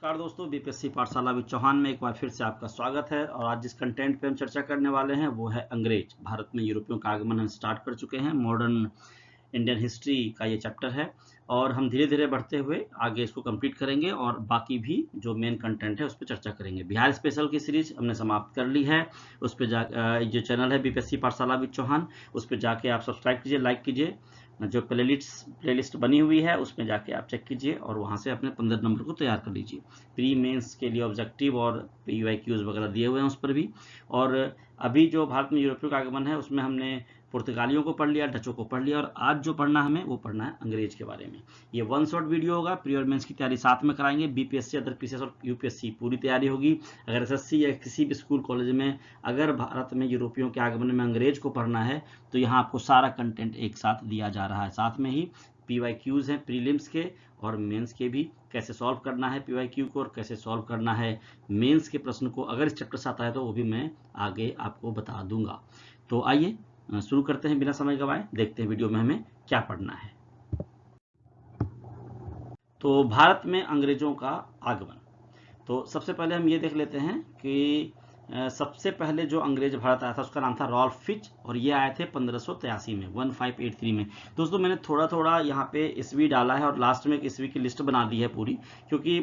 नमस्कार दोस्तों, बीपीएससी पाठशाला विद चौहान में एक बार फिर से आपका स्वागत है। और आज जिस कंटेंट पे हम चर्चा करने वाले हैं वो है अंग्रेज। भारत में यूरोपियों का आगमन हम स्टार्ट कर चुके हैं। मॉडर्न इंडियन हिस्ट्री का ये चैप्टर है और हम धीरे धीरे बढ़ते हुए आगे इसको कंप्लीट करेंगे और बाकी भी जो मेन कंटेंट है उस पर चर्चा करेंगे। बिहार स्पेशल की सीरीज हमने समाप्त कर ली है। उस पर जो चैनल है बीपीएससी पाठशाला विद चौहान, उस पर जाके आप सब्सक्राइब कीजिए, लाइक कीजिए। जो प्लेलिस्ट बनी हुई है उसमें जाके आप चेक कीजिए और वहां से अपने 15 नंबर को तैयार कर लीजिए। प्री मेंस के लिए ऑब्जेक्टिव और पीवाईक्यूज वगैरह दिए हुए हैं उस पर भी। और अभी जो भारत में यूरोपियों का आगमन है उसमें हमने पुर्तगालियों को पढ़ लिया, डचों को पढ़ लिया, और आज जो पढ़ना हमें वो पढ़ना है अंग्रेज के बारे में। ये वन शॉट वीडियो होगा। प्री और मेंस की तैयारी साथ में कराएंगे। बीपीएससी, अदर पीसीएस और यूपीएससी पूरी तैयारी होगी। अगर एसएससी या किसी भी स्कूल कॉलेज में अगर भारत में यूरोपियों के आगमन में अंग्रेज को पढ़ना है तो यहाँ आपको सारा कंटेंट एक साथ दिया जा रहा है। साथ में ही पीवाईक्यूज हैं प्रीलिम्स के और मेंस के भी, कैसे सॉल्व करना है पीवाईक्यू को और कैसे सॉल्व करना है मेंस के प्रश्न को। अगर इस चैप्टर से आता है तो वो भी मैं आगे आपको बता दूंगा। तो आइए शुरू करते हैं बिना समय गवाए, देखते हैं वीडियो में हमें क्या पढ़ना है। तो भारत में अंग्रेजों का आगमन, तो सबसे पहले हम ये देख लेते हैं कि सबसे पहले जो अंग्रेज भारत आया था उसका नाम था रॉल्फ फिच, और ये आए थे 1583 में, 1583 में। दोस्तों मैंने थोड़ा थोड़ा यहाँ पे ईस्वी डाला है और लास्ट में एक ईस्वी की लिस्ट बना दी है पूरी, क्योंकि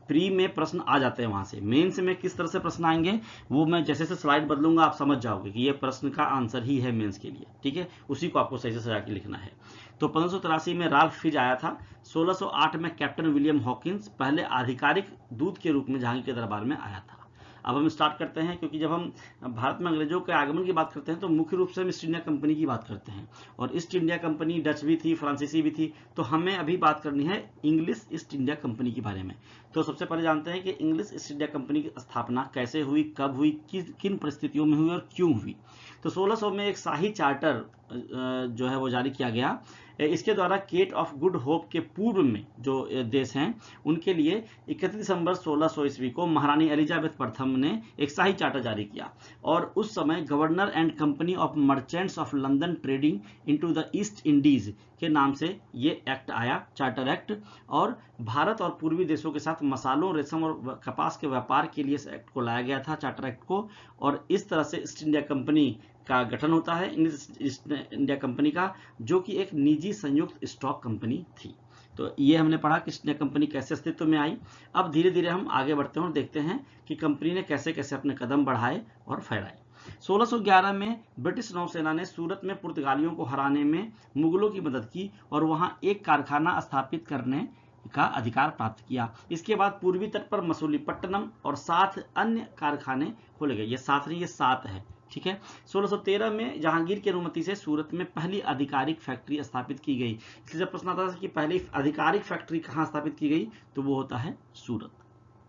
प्री में प्रश्न आ जाते हैं वहां से। मेंस में किस तरह से प्रश्न आएंगे वो मैं जैसे से स्लाइड बदलूंगा आप समझ जाओगे कि ये प्रश्न का आंसर ही है मेंस के लिए, ठीक है। उसी को आपको सही से सजा के लिखना है। तो 1583 में रॉल्फ फिच आया था। 1608 में कैप्टन विलियम हॉकिंस पहले आधिकारिक दूत के रूप में जहांगीर के दरबार में आया था। अब हम स्टार्ट करते हैं, क्योंकि जब हम भारत में अंग्रेजों के आगमन की बात करते हैं तो मुख्य रूप से हम ईस्ट इंडिया कंपनी की बात करते हैं। और ईस्ट इंडिया कंपनी डच भी थी, फ्रांसीसी भी थी, तो हमें अभी बात करनी है इंग्लिश ईस्ट इंडिया कंपनी के बारे में। तो सबसे पहले जानते हैं कि इंग्लिश ईस्ट इंडिया कंपनी की स्थापना कैसे हुई, कब हुई, किन परिस्थितियों में हुई और क्यों हुई। तो 1600 में एक शाही चार्टर जो है वो जारी किया गया। इसके द्वारा केप ऑफ गुड होप के पूर्व में जो देश हैं उनके लिए 31 दिसंबर 1600 ईस्वी को महारानी एलिजाबेथ प्रथम ने एक शाही चार्टर जारी किया। और उस समय governor and company of merchants of London trading into the east Indies के नाम से ये एक्ट आया, चार्टर एक्ट। और भारत और पूर्वी देशों के साथ मसालों, रेशम और कपास के व्यापार के लिए इस एक्ट को लाया गया था, चार्टर एक्ट को। और इस तरह से ईस्ट इंडिया कंपनी का गठन होता है, इंग्लिश ईस्ट इंडिया कंपनी का, जो कि एक निजी संयुक्त स्टॉक कंपनी थी। तो ये हमने पढ़ा कि ईस्ट इंडिया कंपनी कैसे अस्तित्व में आई। अब धीरे धीरे हम आगे बढ़ते हैं और देखते हैं कि कंपनी ने कैसे कैसे अपने कदम बढ़ाए और फैलाए। 1611 में ब्रिटिश नौसेना ने सूरत में पुर्तगालियों को हराने में मुगलों की मदद की और वहां एक कारखाना स्थापित करने का अधिकार प्राप्त किया। इसके बाद पूर्वी तट पर मसूलीपट्टनम और 7 अन्य कारखाने खोले गए। ये 7 नहीं, ये 7 है, ठीक है। 1613 में जहांगीर की अनुमति से सूरत में पहली आधिकारिक फैक्ट्री स्थापित की गई। इसलिए जब प्रश्न आता है कि पहली आधिकारिक फैक्ट्री कहां स्थापित की गई तो वो होता है सूरत,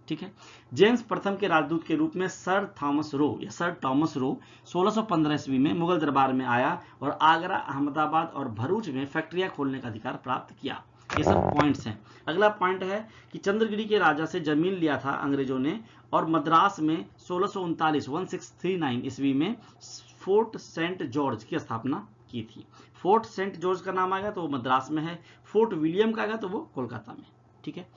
ठीक है। जेम्स प्रथम के राजदूत के रूप में सर थॉमस रो 1615 ईस्वी में मुगल दरबार में आया और आगरा, अहमदाबाद और भरूच में फैक्ट्रियां खोलने का अधिकार प्राप्त किया। ये सब पॉइंट्स हैं। अगला पॉइंट है कि चंद्रगिरी के राजा से जमीन लिया था अंग्रेजों ने और मद्रास में 1639 ईस्वी में फोर्ट सेंट जॉर्ज की स्थापना की थी। फोर्ट सेंट जॉर्ज का नाम आएगा तो वो मद्रास में है, फोर्ट विलियम का आएगा तो वो कोलकाता में, ठीक है।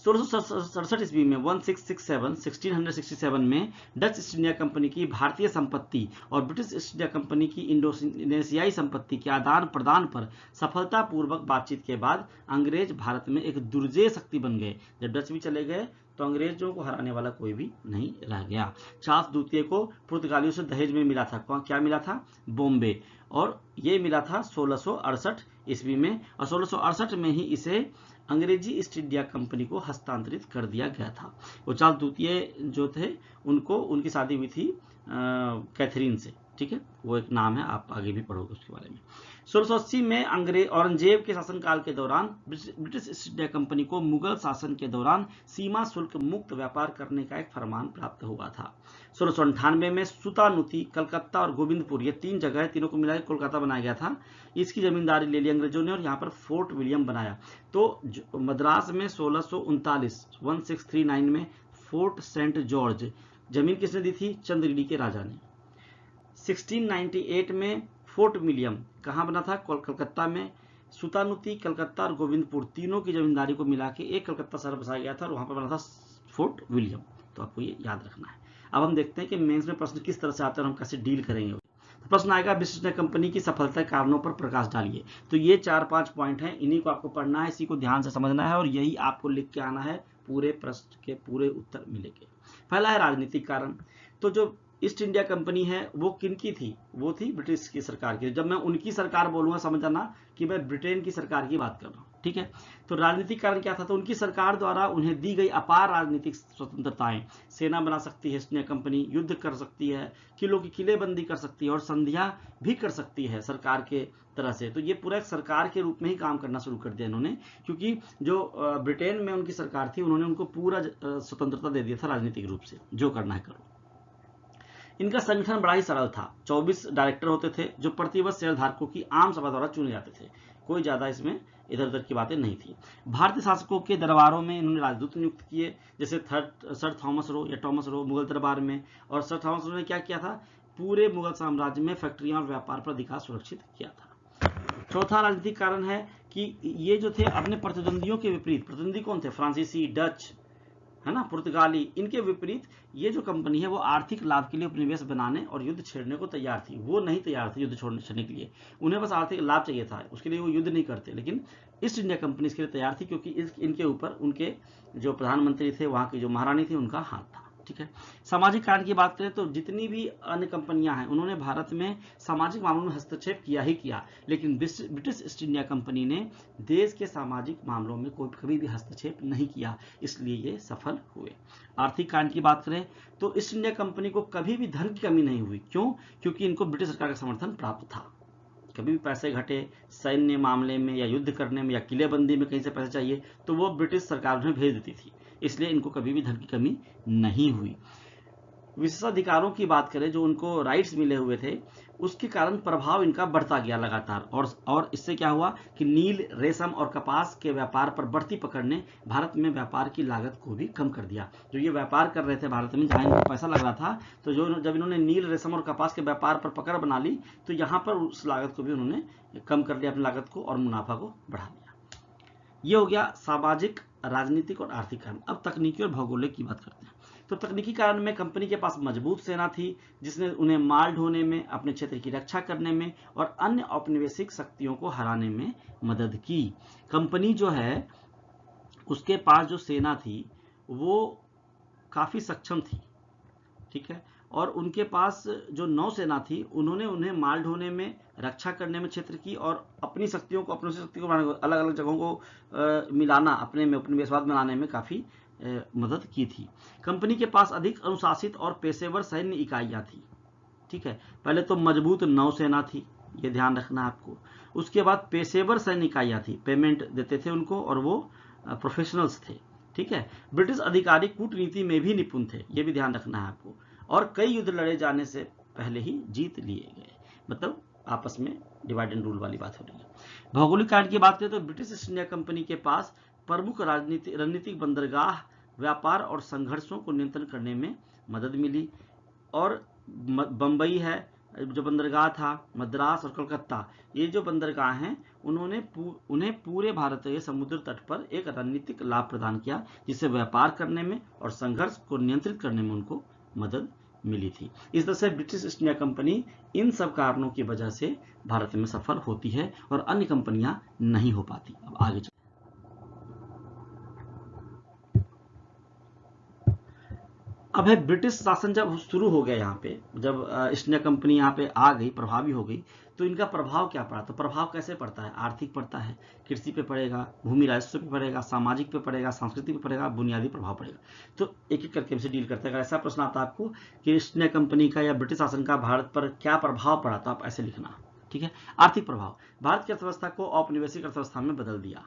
1667 ईस्वी में 1667 में डच ईस्ट इंडिया कंपनी की भारतीय संपत्ति और ब्रिटिश ईस्ट इंडिया कंपनी की इंडोनेशियाई संपत्ति के आदान प्रदान पर सफलतापूर्वक बातचीत के बाद अंग्रेज भारत में एक दुर्जेय शक्ति बन गए। जब डच भी चले गए तो अंग्रेजों को हराने वाला कोई भी नहीं रह गया। चार्ल्स द्वितीय को पुर्तगालियों से दहेज में मिला था, क्या मिला था? बॉम्बे, और ये मिला था 1668 ईस्वी में। और 1668 में ही इसे अंग्रेजी ईस्ट इंडिया कंपनी को हस्तांतरित कर दिया गया था। वो चार्ल्स द्वितीय जो थे उनकी शादी हुई थी कैथरीन से, ठीक है। वो एक नाम है, आप आगे भी पढ़ोगे उसके बारे में। 1680 में अंग्रेज औरंगजेब के शासनकाल के दौरान ब्रिटिश ईस्ट इंडिया कंपनी को मुगल शासन के दौरान सीमा शुल्क मुक्त व्यापार करने का एक फरमान प्राप्त हुआ था। 1698 में सुतानुती, कलकत्ता और गोविंदपुर, ये 3 जगह, तीनों को मिलाकर कोलकाता बनाया गया था। इसकी जमींदारी ले ली अंग्रेजों ने और यहाँ पर फोर्ट विलियम बनाया। तो मद्रास में 1639 में फोर्ट सेंट जॉर्ज, जमीन किसने दी थी? चंद्रगिरी के राजा ने। 1698 में फोर्ट विलियम कहाँ बना था? कलकत्ता में। सुतानुती, कलकत्ता और गोविंदपुर तीनों की जमींदारी को मिला के एक कलकत्ता शहर बसाया गया था और वहां पर बना था फोर्ट विलियम। तो आपको ये याद रखना है। अब हम देखते हैं कि मेंस में प्रश्न किस तरह से आते हैं और हम कैसे डील करेंगे। तो प्रश्न आएगा ब्रिटिश ईस्ट इंडिया कंपनी की सफलता के कारणों पर प्रकाश डालिए। तो ये 4-5 पॉइंट हैं, इन्हीं को आपको पढ़ना है, इसी को ध्यान से समझना है और यही आपको लिख के आना है, पूरे प्रश्न के पूरे उत्तर मिलेंगे। पहला है राजनीतिक कारण। तो जो ईस्ट इंडिया कंपनी है वो किनकी थी? वो थी ब्रिटिश की सरकार की। जब मैं उनकी सरकार बोलूंगा समझ जाना कि मैं ब्रिटेन की सरकार की बात कर रहा हूँ, ठीक है। तो राजनीतिक कारण क्या था? तो उनकी सरकार द्वारा उन्हें दी गई अपार राजनीतिक स्वतंत्रताएं, सेना बना सकती है ईस्ट इंडिया कंपनी, युद्ध कर सकती है, किलों की किलेबंदी कर सकती है और संधियां भी कर सकती है सरकार के तरह से। तो ये पूरा एक सरकार के रूप में ही काम करना शुरू कर दिया इन्होंने, क्योंकि जो ब्रिटेन में उनकी सरकार थी उन्होंने उनको पूरा स्वतंत्रता दे दिया था राजनीतिक रूप से, जो करना है करो। इनका संगठन बड़ा ही सरल था। 24 डायरेक्टर होते थे जो प्रतिवर्ष शेयरधारकों की आम सभा द्वारा चुने जाते थे। कोई ज्यादा इसमें इधर उधर की बातें नहीं थी। भारतीय शासकों के दरबारों में इन्होंने राजदूत नियुक्त किए, जैसे सर थॉमस रो या टॉमस रो मुगल दरबार में। और सर थॉमस रो ने क्या किया था? पूरे मुगल साम्राज्य में फैक्ट्रियां और व्यापार पर अधिकार सुरक्षित किया था। चौथा राजनीतिक कारण है कि ये जो थे अपने प्रतिद्वंदियों के विपरीत, प्रतिद्वंदी कौन थे? फ्रांसीसी, डच, है ना, पुर्तगाली, इनके विपरीत ये जो कंपनी है वो आर्थिक लाभ के लिए उपनिवेश बनाने और युद्ध छेड़ने को तैयार थी। वो नहीं तैयार थी युद्ध छेड़ने के लिए, उन्हें बस आर्थिक लाभ चाहिए था, उसके लिए वो युद्ध नहीं करते। लेकिन ईस्ट इंडिया कंपनी इसके लिए तैयार थी क्योंकि इनके ऊपर उनके जो प्रधानमंत्री थे, वहां की जो महारानी थी, उनका हाथ था, ठीक है। सामाजिक कारण की बात करें तो जितनी भी अन्य कंपनियां हैं उन्होंने भारत में सामाजिक मामलों में हस्तक्षेप किया ही किया, लेकिन ब्रिटिश ईस्ट इंडिया कंपनी ने देश के सामाजिक मामलों में कभी भी हस्तक्षेप नहीं किया, इसलिए ये सफल हुए। आर्थिक कारण की बात करें तो ईस्ट इंडिया कंपनी को कभी भी धन की कमी नहीं हुई। क्यों? क्योंकि इनको ब्रिटिश सरकार का समर्थन प्राप्त था। कभी भी पैसे घटे सैन्य मामले में या युद्ध करने में या किलेबंदी में, कहीं से पैसे चाहिए तो वो ब्रिटिश सरकार उन्हें भेज देती थी, इसलिए इनको कभी भी धन की कमी नहीं हुई। विशेषाधिकारों की बात करें, जो उनको राइट्स मिले हुए थे, उसके कारण प्रभाव इनका बढ़ता गया लगातार। और इससे क्या हुआ कि नील, रेशम और कपास के व्यापार पर बढ़ती पकड़ ने भारत में व्यापार की लागत को भी कम कर दिया। जो ये व्यापार कर रहे थे भारत में, जहां इनको पैसा लग रहा था, तो जब इन्होंने नील, रेशम और कपास के व्यापार पर पकड़ बना ली तो यहाँ पर उस लागत को भी उन्होंने कम कर लिया, अपनी लागत को, और मुनाफा को बढ़ा दिया। ये हो गया सामाजिक, राजनीतिक और आर्थिक कारण। अब तकनीकी और भौगोलिक की बात करते हैं। तो तकनीकी कारण में कंपनी के पास मजबूत सेना थी जिसने उन्हें माल ढोने में, अपने क्षेत्र की रक्षा करने में और अन्य औपनिवेशिक शक्तियों को हराने में मदद की। कंपनी जो है उसके पास जो सेना थी वो काफी सक्षम थी, ठीक है। और उनके पास जो नौसेना थी उन्होंने उन्हें माल ढोने में, रक्षा करने में क्षेत्र की, और अपनी शक्तियों को, अपनी शक्ति को अलग अलग जगहों को मिलाना, अपने में उपनिवेशवाद बनाने में काफी मदद की थी। कंपनी के पास अधिक अनुशासित और पेशेवर सैन्य इकाइयां थी, ठीक है। पहले तो मजबूत नौसेना थी, ये ध्यान रखना आपको। उसके बाद पेशेवर सैन्य इकाइयां थी, पेमेंट देते थे उनको और वो प्रोफेशनल्स थे, ठीक है। ब्रिटिश अधिकारी कूटनीति में भी निपुण थे, ये भी ध्यान रखना है आपको। और कई युद्ध लड़े जाने से पहले ही जीत लिए गए, मतलब आपस में डिवाइड एंड रूल वाली बात हो रही है। भौगोलिक कारण की बात करें तो ब्रिटिश ईस्ट इंडिया कंपनी के पास प्रमुख रणनीतिक बंदरगाह, व्यापार और संघर्षों को नियंत्रण करने में मदद मिली। और बंबई है जो बंदरगाह था, मद्रास और कलकत्ता, ये जो बंदरगाह हैं उन्हें पूरे भारत के समुद्र तट पर एक रणनीतिक लाभ प्रदान किया, जिससे व्यापार करने में और संघर्ष को नियंत्रित करने में उनको मदद मिली थी। इस तरह से ब्रिटिश ईस्ट इंडिया कंपनी इन सब कारणों की वजह से भारत में सफल होती है और अन्य कंपनियां नहीं हो पाती। अब आगे अब है ब्रिटिश शासन जब शुरू हो गया यहाँ पे, जब ईस्ट इंडिया कंपनी यहाँ पे आ गई, प्रभावी हो गई, तो इनका प्रभाव क्या पड़ा? तो प्रभाव कैसे पड़ता है? आर्थिक पड़ता है, कृषि पे पड़ेगा, भूमि राजस्व पे पड़ेगा, सामाजिक पे पड़ेगा, सांस्कृतिक पे पड़ेगा, बुनियादी प्रभाव पड़ेगा। तो एक एक करके हमसे डील करते हैं। अगर ऐसा प्रश्न आता है आपको कि ईस्ट इंडिया कंपनी का या ब्रिटिश शासन का भारत पर क्या प्रभाव पड़ा, तो आप ऐसे लिखना, ठीक है। आर्थिक प्रभाव, भारत की अर्थव्यवस्था को औपनिवेशिक अर्थव्यवस्था में बदल दिया।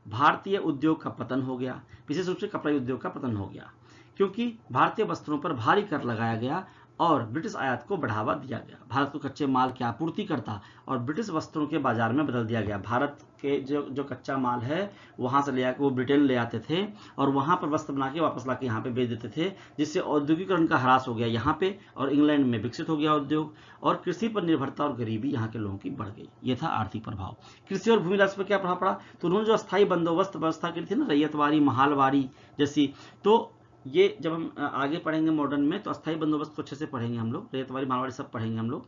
भारतीय उद्योग का पतन हो गया, विशेष रूप से कपड़ा उद्योग का पतन हो गया, क्योंकि भारतीय वस्त्रों पर भारी कर लगाया गया और ब्रिटिश आयात को बढ़ावा दिया गया। भारत को कच्चे माल की आपूर्तिकर्ता और ब्रिटिश वस्त्रों के बाजार में बदल दिया गया। भारत के जो कच्चा माल है वहां से ले आकर वो ब्रिटेन ले आते थे और वहां पर वस्त्र बना के वापस ला के यहाँ पे बेच देते थे, जिससे औद्योगिकरण का ह्रास हो गया यहाँ पे, और इंग्लैंड में विकसित हो गया उद्योग, और कृषि पर निर्भरता और गरीबी यहाँ के लोगों की बढ़ गई। ये था आर्थिक प्रभाव। कृषि और भूमि राजस्व पर क्या प्रभाव पड़ा? तो उन्होंने जो अस्थायी बंदोबस्त व्यवस्था की थी ना, रैयतवारी, महालवारी जैसी, तो ये जब हम आगे पढ़ेंगे मॉडर्न में तो अस्थायी बंदोबस्त को अच्छे से पढ़ेंगे हम लोग, रैयतवारी, महालवारी सब पढ़ेंगे हम लोग।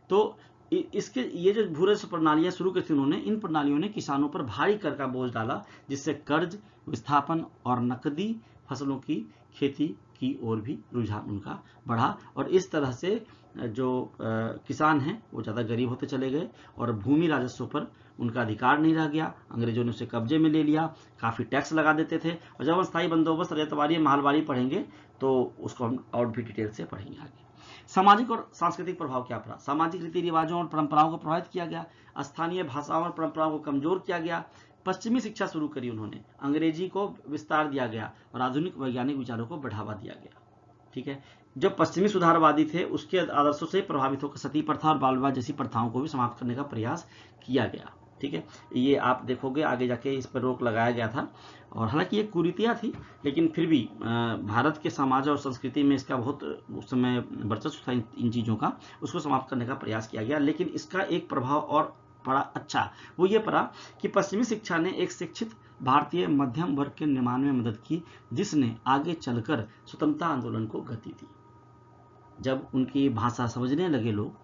तो इसके ये जो भू राजस्व प्रणालियां शुरू की थी उन्होंने, इन प्रणालियों ने किसानों पर भारी कर का बोझ डाला, जिससे कर्ज, विस्थापन और नकदी फसलों की खेती की ओर भी रुझान उनका बढ़ा, और इस तरह से जो किसान हैं वो ज़्यादा गरीब होते चले गए और भूमि राजस्व पर उनका अधिकार नहीं रह गया। अंग्रेजों ने उसे कब्जे में ले लिया, काफ़ी टैक्स लगा देते थे। और जब हम स्थायी बंदोबस्त, रैयतवारी, महालवारी पढ़ेंगे तो उसको हम और भी डिटेल से पढ़ेंगे आगे। सामाजिक और सांस्कृतिक प्रभाव क्या पड़ा? सामाजिक रीति रिवाजों और परंपराओं को प्रभावित किया गया, स्थानीय भाषाओं और परंपराओं को कमजोर किया गया, पश्चिमी शिक्षा शुरू करी उन्होंने, अंग्रेजी को विस्तार दिया गया और आधुनिक वैज्ञानिक विचारों को बढ़ावा दिया गया। ठीक है, जो पश्चिमी सुधारवादी थे उसके आदर्शों से प्रभावित होकर सती प्रथा और बाल विवाह जैसी प्रथाओं को भी समाप्त करने का प्रयास किया गया। ठीक है, ये आप देखोगे आगे जाके इस पर रोक लगाया गया था, और हालांकि ये कुरीतियाँ थी लेकिन फिर भी भारत के समाज और संस्कृति में इसका बहुत उस समय वर्चस्व था इन चीज़ों का, उसको समाप्त करने का प्रयास किया गया। लेकिन इसका एक प्रभाव और पड़ा अच्छा, वो ये पड़ा कि पश्चिमी शिक्षा ने एक शिक्षित भारतीय मध्यम वर्ग के निर्माण में मदद की, जिसने आगे चलकर स्वतंत्रता आंदोलन को गति दी। जब उनकी भाषा समझने लगे लोग,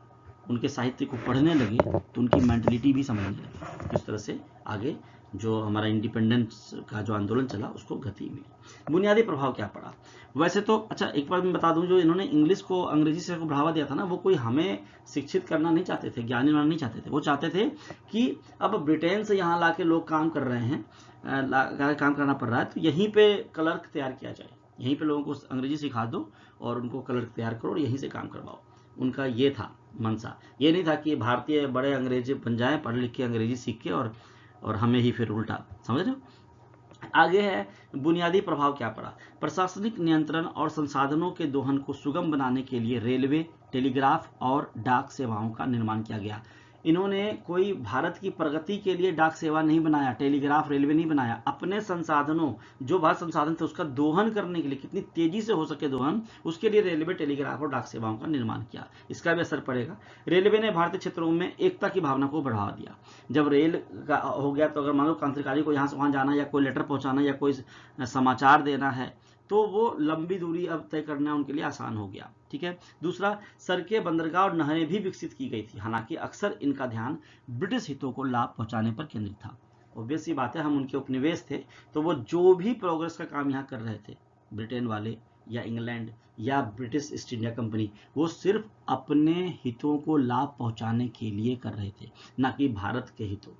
उनके साहित्य को पढ़ने लगे, तो उनकी मेंटलिटी भी समझने लगे। इस तरह से आगे जो हमारा इंडिपेंडेंस का जो आंदोलन चला उसको गति मिली। बुनियादी प्रभाव क्या पड़ा? वैसे तो अच्छा एक बार मैं बता दूं, जो इन्होंने इंग्लिश को, अंग्रेजी से को बढ़ावा दिया था ना, वो कोई हमें शिक्षित करना नहीं चाहते थे, ज्ञानी बनाना नहीं चाहते थे। वो चाहते थे कि अब ब्रिटेन से यहाँ ला के लोग काम कर रहे हैं, काम करना पड़ रहा है, तो यहीं पे क्लर्क तैयार किया जाए, यहीं पे लोगों को अंग्रेजी सिखा दो और उनको क्लर्क तैयार करो और यहीं से काम करवाओ। उनका ये था मनसा। ये नहीं था कि भारतीय बड़े अंग्रेजी बन जाएं, पढ़ लिख के अंग्रेजी सीख के और हमें ही फिर उल्टा, समझ रहे हो। आगे है बुनियादी प्रभाव क्या पड़ा? प्रशासनिक नियंत्रण और संसाधनों के दोहन को सुगम बनाने के लिए रेलवे, टेलीग्राफ और डाक सेवाओं का निर्माण किया गया। इन्होंने कोई भारत की प्रगति के लिए डाक सेवा नहीं बनाया, टेलीग्राफ, रेलवे नहीं बनाया, अपने संसाधनों, जो भारत संसाधन थे उसका दोहन करने के लिए, कितनी तेजी से हो सके दोहन, उसके लिए रेलवे, टेलीग्राफ और डाक सेवाओं का निर्माण किया। इसका भी असर पड़ेगा। रेलवे ने भारतीय क्षेत्रों में एकता की भावना को बढ़ावा दिया। जब रेल का हो गया तो अगर मान लो क्रांतिकारी को यहाँ से वहाँ जाना, या कोई लेटर पहुँचाना, या कोई समाचार देना है, तो वो लंबी दूरी अब तय करना उनके लिए आसान हो गया। ठीक है। दूसरा, सड़कें, बंदरगाह और नहरें भी विकसित की गई थी, हालांकि अक्सर इनका ध्यान ब्रिटिश हितों को लाभ पहुंचाने पर केंद्रित था। ऑब्वियस सी बात है, हम उनके उपनिवेश थे, तो वो जो भी प्रोग्रेस का काम यहाँ कर रहे थे, ब्रिटेन वाले या इंग्लैंड या ब्रिटिश ईस्ट इंडिया कंपनी, वो सिर्फ अपने हितों को लाभ पहुंचाने के लिए कर रहे थे, ना कि भारत के हितों।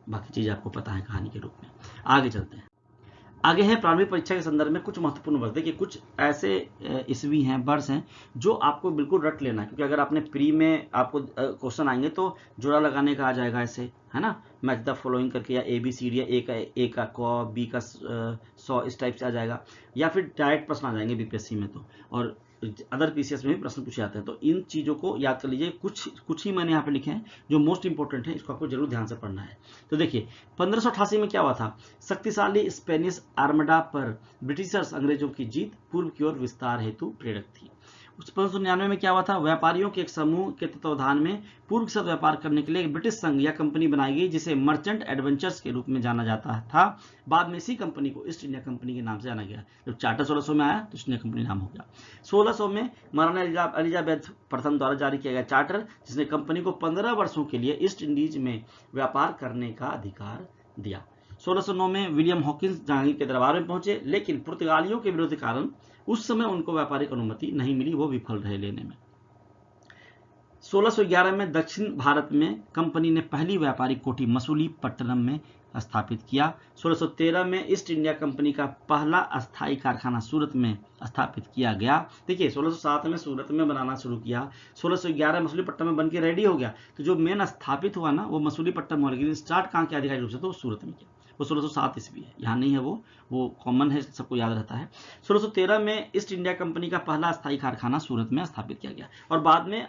बाकी चीज आपको पता है कहानी के रूप में। आगे चलते हैं। आगे है प्रारंभिक परीक्षा के संदर्भ में कुछ महत्वपूर्ण वर्ष। देखिए कुछ ऐसे ईस्वी हैं, वर्ष हैं जो आपको बिल्कुल रट लेना है, क्योंकि अगर आपने प्री में आपको क्वेश्चन आएंगे तो जोड़ा लगाने का आ जाएगा ऐसे, है ना, मैच द फॉलोइंग करके, या ABCD, या ए का क, बी का 100, इस टाइप से आ जाएगा, या फिर डायरेक्ट प्रश्न आ जाएंगे BPSC में तो, और अदर PCS में भी प्रश्न पूछे जाते हैं। तो इन चीज़ों को याद कर लीजिए। कुछ ही मैंने यहाँ पे लिखे हैं जो मोस्ट इंपॉर्टेंट है, इसको आपको जरूर ध्यान से पढ़ना है। तो देखिए 1588 में क्या हुआ था? शक्तिशाली स्पेनिश आर्मडा पर ब्रिटिशर्स, अंग्रेजों की जीत पूर्व की ओर विस्तार हेतु प्रेरक थी। 1599 में क्या हुआ था? व्यापारियों के एक समूह के तत्वावधान में पूर्व के साथ व्यापार करने के लिए एक ब्रिटिश संघ या कंपनी बनाई गई, जिसे मर्चेंट एडवेंचर्स के रूप में जाना जाता था। बाद में इसी कंपनी को ईस्ट इंडिया कंपनी के नाम से जाना गया। जब चार्टर 1600 में आया तो ईस्ट इंडिया कंपनी नाम हो गया। 1600 में महाराणा एलिजाबेथ प्रथम द्वारा जारी किया गया चार्टर, जिसने कंपनी को 15 वर्षों के लिए ईस्ट इंडीज में व्यापार करने का अधिकार दिया। 1609 में विलियम हॉकिंस जहांगीर के दरबार में पहुंचे, लेकिन पुर्तगालियों के विरोध के कारण उस समय उनको व्यापारिक अनुमति नहीं मिली, वो विफल रहे लेने में। 1611 में दक्षिण भारत में कंपनी ने पहली व्यापारिक कोठी मसूलीपट्टनम में स्थापित किया। 1613 में ईस्ट इंडिया कंपनी का पहला अस्थायी कारखाना सूरत में स्थापित किया गया। देखिए 1607 में सूरत में बनाना शुरू किया, 1611 मसूलीपट्टनम में बनके रेडी हो गया। तो जो मेन स्थापित हुआ ना वो मसूलीपट्टनम, स्टार्ट कहाँ किया आधिकारिक रूप से, तो सूरत में किया। वो 1607 ईस्वी है, यहाँ नहीं है, वो कॉमन है, सबको याद रहता है। 1613 में ईस्ट इंडिया कंपनी का पहला अस्थायी कारखाना सूरत में स्थापित किया गया और बाद में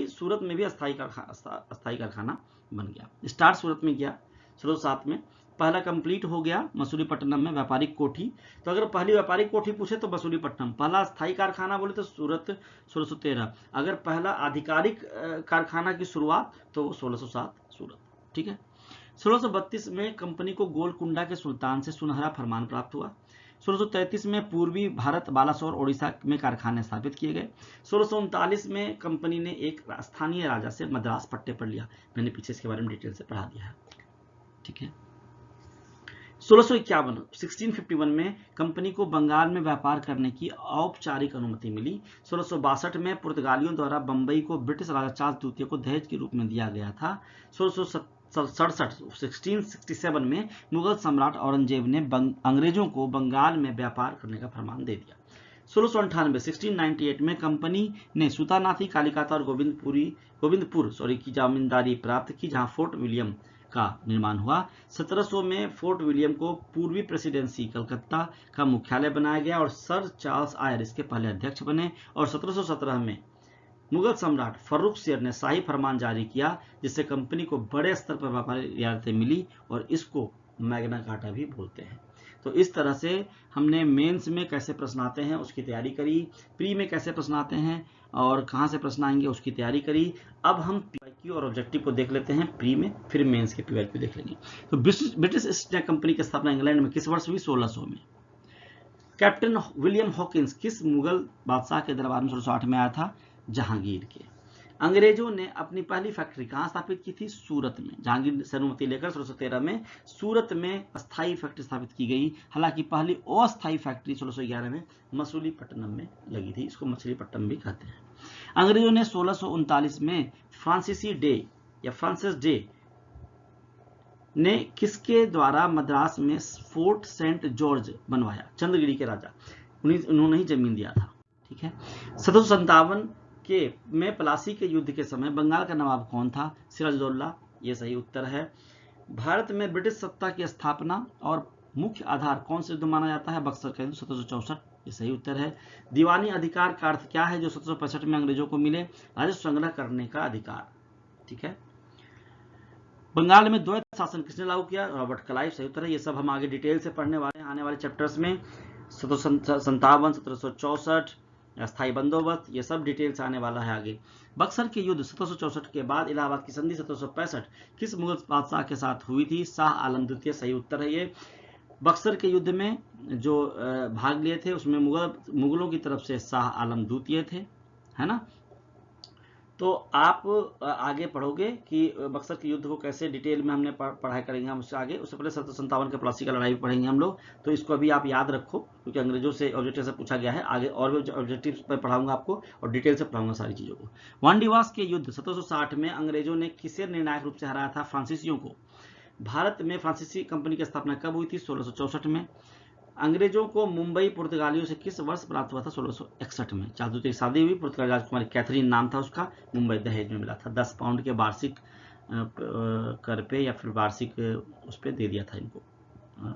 सूरत में भी अस्थायी कारखाना बन गया। स्टार्ट सूरत में किया 1607 में। पहला कंप्लीट हो गया मसूलीपट्टनम में व्यापारिक कोठी। तो अगर पहली व्यापारिक कोठी पूछे तो मसूलीपट्टनम, पहला स्थायी कारखाना बोले तो सूरत 1613, अगर पहला आधिकारिक कारखाना की शुरुआत तो 1607 सूरत। ठीक है। 1632 में कंपनी को गोलकुंडा के सुल्तान से सुनहरा फरमान प्राप्त हुआ। 1633 में पूर्वी भारत, बालासोर, ओडिशा में कारखाने स्थापित किए गए। 1639 में कंपनी ने एक स्थानीय राजा से मद्रास पट्टे पर लिया। मैंने पीछे इसके बारे में डिटेल से पढ़ा दिया है। ठीक है। 1651 में कंपनी को बंगाल में व्यापार करने की औपचारिक अनुमति मिली। 1662 में पुर्तगालियों द्वारा बंबई को ब्रिटिश राजा चार्ल्स द्वितीय को दहेज के रूप में दिया गया था। 1667 में मुगल सम्राट औरंगजेब ने अंग्रेजों को बंगाल में व्यापार करने का फरमान दे दिया। 1698 में कंपनी ने सुतानाथी, कालिकाता और गोविंदपुर की जमींदारी प्राप्त की, जहां फोर्ट विलियम का निर्माण हुआ। 1700 में फोर्ट विलियम को पूर्वी प्रेसिडेंसी कलकत्ता का मुख्यालय बनाया गया और सर चार्ल्स आयर इसके पहले अध्यक्ष बने। और 1717 में मुगल सम्राट फर्रुख शेर ने शाही फरमान जारी किया, जिससे कंपनी को बड़े स्तर पर व्यापारिक रियायतें मिली और इसको मैग्ना कार्टा भी बोलते हैं। तो इस तरह से हमने मेंस में कैसे प्रश्न आते हैं उसकी तैयारी करी, प्री में कैसे प्रश्न आते हैं और कहां से प्रश्न आएंगे उसकी तैयारी करी। अब हम पीवाईक्यू और ऑब्जेक्टिव को देख लेते हैं प्री में, फिर मेंस के पीवाईक्यू देख लेंगे। तो ब्रिटिश ईस्ट इंडिया कंपनी की स्थापना इंग्लैंड में किस वर्ष हुई? 1600 में। कैप्टन विलियम हॉकिंस किस मुगल बादशाह के दरबार में 1608 में आया था? जहांगीर के। अंग्रेजों ने अपनी पहली फैक्ट्री कहां स्थापित की थी? सूरत में। जहांगीर से अनुमति लेकर 1613 में सूरत में अस्थायी फैक्ट्री स्थापित की गई। हालांकि पहली अस्थायी फैक्ट्री 1611 में मसूलीपट्टनम में लगी थी, इसको मछलीपट्टनम भी कहते हैं। अंग्रेजों ने 1639 में फ्रांसिस डे ने किसके द्वारा मद्रास में फोर्ट सेंट जॉर्ज बनवाया? चंद्रगिरी के राजा, उन्होंने ही जमीन दिया था। ठीक है। 1757 में प्लासी के युद्ध के समय बंगाल का नवाब कौन था? सिराजुद्दौला, ये सही उत्तर है। भारत में ब्रिटिश सत्ता की स्थापना और मुख्य आधार कौन से युद्ध माना जाता है? बक्सर का युद्ध 1764, ये सही उत्तर है। दीवानी अधिकार का अर्थ क्या है जो 1765 में अंग्रेजों को मिले? राजस्व संग्रह करने का अधिकार। ठीक है। बंगाल में द्वैत शासन किसने लागू किया? रॉबर्ट क्लाइव, सही उत्तर है। ये सब हम आगे डिटेल से पढ़ने वाले हैं आने वाले चैप्टर्स में। 1757, 1764, अस्थायी बंदोबस्त, ये सब डिटेल से आने वाला है आगे। बक्सर के युद्ध 1764 के बाद इलाहाबाद की संधि 1765 किस मुगल बादशाह के साथ हुई थी? शाह आलम द्वितीय, सही उत्तर है ये। बक्सर के युद्ध में जो भाग लिए थे उसमें मुगलों की तरफ से शाह आलम द्वितीय थे, है ना। तो आप आगे पढ़ोगे कि बक्सर के युद्ध को कैसे डिटेल में हमने पढ़ाई करेंगे हम उससे आगे। उससे पहले 1757 के प्लासी का लड़ाई पढ़ेंगे हम लोग, तो इसको अभी आप याद रखो क्योंकि अंग्रेजों से ऑब्जेक्टिव से पूछा गया है। आगे और भी ऑब्जेक्टिव पर पढ़ाऊंगा आपको और डिटेल से पढ़ाऊंगा सारी चीजों को। वांडीवास के युद्ध 1760 में अंग्रेजों ने किसे निर्णायक रूप से हराया था? फ्रांसीसियों को। भारत में फ्रांसीसी कंपनी की स्थापना कब हुई थी? 1664 में। अंग्रेजों को मुंबई पुर्तगालियों से किस वर्ष प्राप्त हुआ था? 1661 में। चार्ल्स द्वितीय की शादी हुई, पुर्तगाली राजकुमारी कैथरीन नाम था उसका, मुंबई दहेज में मिला था। 10 पाउंड के वार्षिक कर पे या फिर वार्षिक उस पर दे दिया था इनको,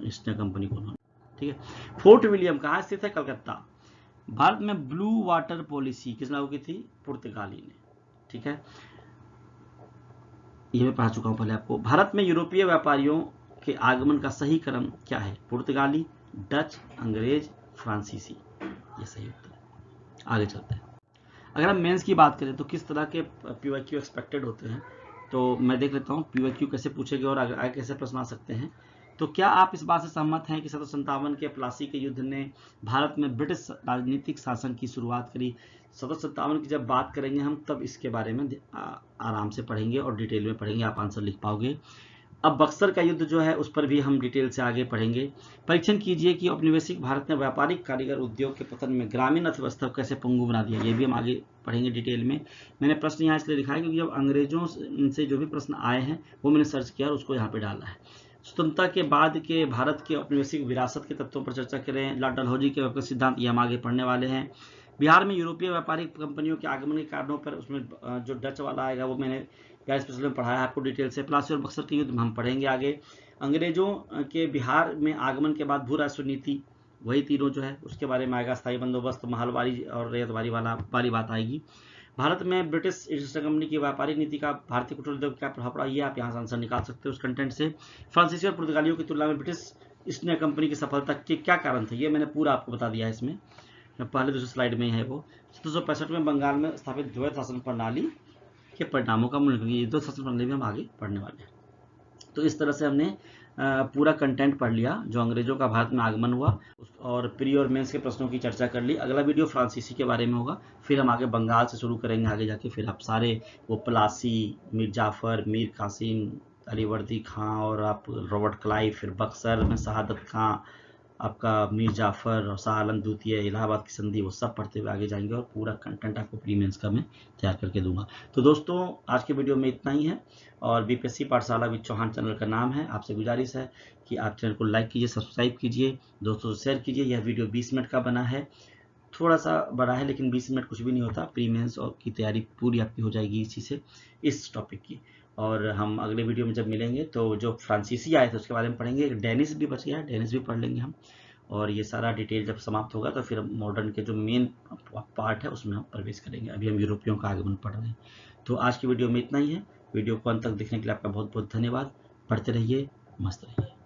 ईस्ट इंडिया कंपनी को उन्होंने। ठीक है। फोर्ट विलियम कहाँ स्थित है? कलकत्ता। भारत में ब्लू वाटर पॉलिसी किसने लागू की थी? पुर्तगाली ने। ठीक है, ये मैं पढ़ा चुका हूं पहले आपको। भारत में यूरोपीय व्यापारियों के आगमन का सही क्रम क्या है? पुर्तगाली, डच, अंग्रेज, फ्रांसीसी, ये सही उत्तर है। आगे चलते हैं। अगर हम मेंस की बात करें तो किस तरह के पीवाईक्यू एक्सपेक्टेड होते हैं, तो मैं देख लेता हूं पीवाईक्यू कैसे पूछेंगे और आगे कैसे प्रश्न आ सकते हैं। तो क्या आप इस बात से सहमत हैं कि 1757 के प्लासी के युद्ध ने भारत में ब्रिटिश राजनीतिक शासन की शुरुआत करी? 1757 की जब बात करेंगे हम तब इसके बारे में आराम से पढ़ेंगे और डिटेल में पढ़ेंगे, आप आंसर लिख पाओगे। अब बक्सर का युद्ध जो है उस पर भी हम डिटेल से आगे पढ़ेंगे। परीक्षण कीजिए कि औपनिवेशिक भारत ने व्यापारिक कारीगर उद्योग के पतन में ग्रामीण अर्थव्यवस्था को कैसे पंगु बना दिया, ये भी हम आगे पढ़ेंगे डिटेल में। मैंने प्रश्न यहाँ इसलिए लिखा है क्योंकि जब अंग्रेजों से जो भी प्रश्न आए हैं वो मैंने सर्च किया और उसको यहाँ पे डाला है। स्वतंत्रता के बाद के भारत के औपनिवेशिक विरासत के तत्वों पर चर्चा करें। लॉर्ड डलहौजी के व्यापक सिद्धांत, ये हम आगे पढ़ने वाले हैं। बिहार में यूरोपीय व्यापारिक कंपनियों के आगमन के कारणों पर, उसमें जो डच वाला आएगा वो मैंने स्पेशल में पढ़ाया है आपको डिटेल से। प्लासी और बक्सर के युद्ध में हम पढ़ेंगे आगे। अंग्रेजों के बिहार में आगमन के बाद भू राजस्व नीति, वही तीनों जो है उसके बारे में आएगा। स्थायी बंदोबस्त, महलवारी और रैयतवारी वाली बात आएगी। भारत में ब्रिटिश ईस्ट इंडिया कंपनी की व्यापारिक नीति का भारतीय कुटीर उद्योग क्या प्रभाव पड़ा, ये आप यहाँ से आंसर निकाल सकते हो उस कंटेंट से। फ्रांसीसी और पुर्तगालियों की तुलना में ब्रिटिश ईस्ट इंडिया कंपनी की सफलता के क्या कारण थे, ये मैंने पूरा आपको बता दिया है इसमें, पहले दूसरे स्लाइड में है वो। 1765 में बंगाल में स्थापित द्वैत शासन प्रणाली के परिणामों का मूल्यांकन, ये द्वैत शासन प्रणाली में हम आगे पढ़ने वाले हैं। तो इस तरह से हमने पूरा कंटेंट पढ़ लिया जो अंग्रेजों का भारत में आगमन हुआ, और प्री और मेंस के प्रश्नों की चर्चा कर ली। अगला वीडियो फ्रांसीसी के बारे में होगा, फिर हम आगे बंगाल से शुरू करेंगे आगे जाके, फिर आप सारे वो प्लासी, मीर जाफर, मीर कासिम, अलीवर्दी खां और आप रॉबर्ट क्लाइव, फिर बक्सर में शहादत खां, आपका मीर जाफर और शाह आलम द्वितीय, इलाहाबाद की संधि, वो सब पढ़ते हुए आगे जाएंगे और पूरा कंटेंट आपको प्री मेंस का मैं तैयार करके दूंगा। तो दोस्तों आज के वीडियो में इतना ही है, और बीपीएससी पाठशाला विद चौहान चैनल का नाम है। आपसे गुजारिश है कि आप चैनल को लाइक कीजिए, सब्सक्राइब कीजिए, दोस्तों से शेयर कीजिए। यह वीडियो 20 मिनट का बना है, थोड़ा सा बड़ा है, लेकिन 20 मिनट कुछ भी नहीं होता। प्री मेंस और की तैयारी पूरी आपकी हो जाएगी इसी से, इस टॉपिक की। और हम अगले वीडियो में जब मिलेंगे तो जो फ्रांसीसी आए थे उसके बारे में पढ़ेंगे। डेनिस भी बच गया है, डेनिस भी पढ़ लेंगे हम, और ये सारा डिटेल जब समाप्त होगा तो फिर मॉडर्न के जो मेन पार्ट है उसमें हम प्रवेश करेंगे। अभी हम यूरोपियों का आगमन पढ़ रहे हैं। तो आज की वीडियो में इतना ही है। वीडियो को अंत तक देखने के लिए आपका बहुत बहुत धन्यवाद। पढ़ते रहिए, मस्त रहिए।